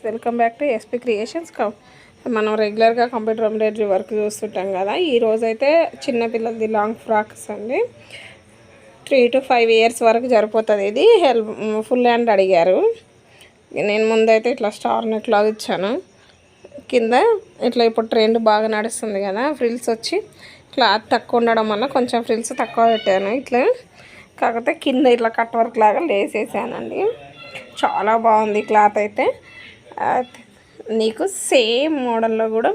Welcome back to SP creations. మనం రెగ్యులర్గా computer embroidery work చూస్తుంటాం కదా. ఈరోజు అయితే చిన్నపిల్లలది లాంగ్ ఫ్రాక్స్ అండి. 3 to 5 years వరకు సరిపోతుంది. ఇది ఫుల్ హ్యాండ్ అడిగారు. నేను ముందైతే ఇట్లా స్టార్ నెక్ లాగా ఇచ్చాను. కింద ఇట్లా ఇప్పుడు ట్రెండ్ బాగా నడుస్తుంది కదా, ఫ్రిల్స్ వచ్చి క్లాత్ తక్కువ ఉండడం వల్ల కొంచెం ఫ్రిల్స్ తక్కువ పెట్టాను. ఇట్లా కాకపోతే కింద ఇట్లా కట్ వర్క్ లాగా లేసేసానండి. చాలా బాగుంది క్లాత్ అయితే. నీకు సేమ్ మోడల్లో కూడా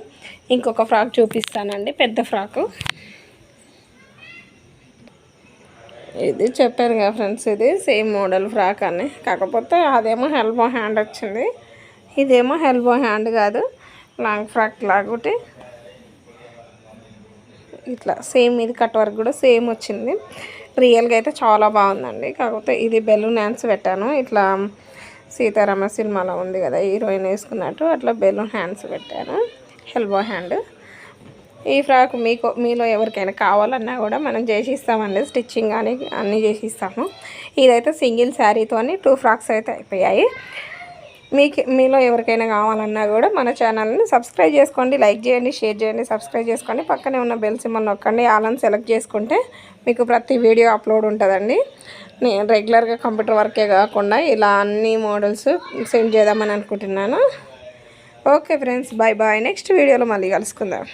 ఇంకొక ఫ్రాక్ చూపిస్తానండి, పెద్ద ఫ్రాకు. ఇది చెప్పాను కదా ఫ్రెండ్స్, ఇది సేమ్ మోడల్ ఫ్రాక్ అని. కాకపోతే అదేమో ఎల్బో హ్యాండ్ వచ్చింది, ఇదేమో ఎల్బో హ్యాండ్ కాదు, లాంగ్ ఫ్రాక్ లాగొట్టి ఇట్లా సేమ్. ఇది కట్ వర్క్ కూడా సేమ్ వచ్చింది. రియల్గా అయితే చాలా బాగుందండి. కాకపోతే ఇది బెలూన్ హ్యాండ్స్ పెట్టాను. ఇట్లా సీతారామ సినిమాలో ఉంది కదా హీరోయిన్ వేసుకున్నట్టు, అట్లా బెలూన్ హ్యాండ్స్ పెట్టాను, ఎల్బో హ్యాండ్. ఈ ఫ్రాక్ మీలో ఎవరికైనా కావాలన్నా కూడా మనం చేసిస్తామండి. స్టిచ్చింగ్ కానీ అన్నీ చేసిస్తాము. ఇదైతే సింగిల్ శారీతో 2 ఫ్రాక్స్ అయితే అయిపోయాయి. మీలో ఎవరికైనా కావాలన్నా కూడా మన ఛానల్ని సబ్స్క్రైబ్ చేసుకోండి, లైక్ చేయండి, షేర్ చేయండి, సబ్స్క్రైబ్ చేసుకోండి. పక్కనే ఉన్న బెల్ సింబల్ నొక్కండి. ఆల్ సెలెక్ట్ చేసుకుంటే మీకు ప్రతి వీడియో అప్లోడ్ ఉంటుందండి. నేను రెగ్యులర్గా కంప్యూటర్ వర్కే కాకుండా ఇలా అన్ని మోడల్స్ సెండ్ చేద్దామని అనుకుంటున్నాను. Okay friends, bye bye. Next వీడియోలో మళ్ళీ కలుసుకుందాం.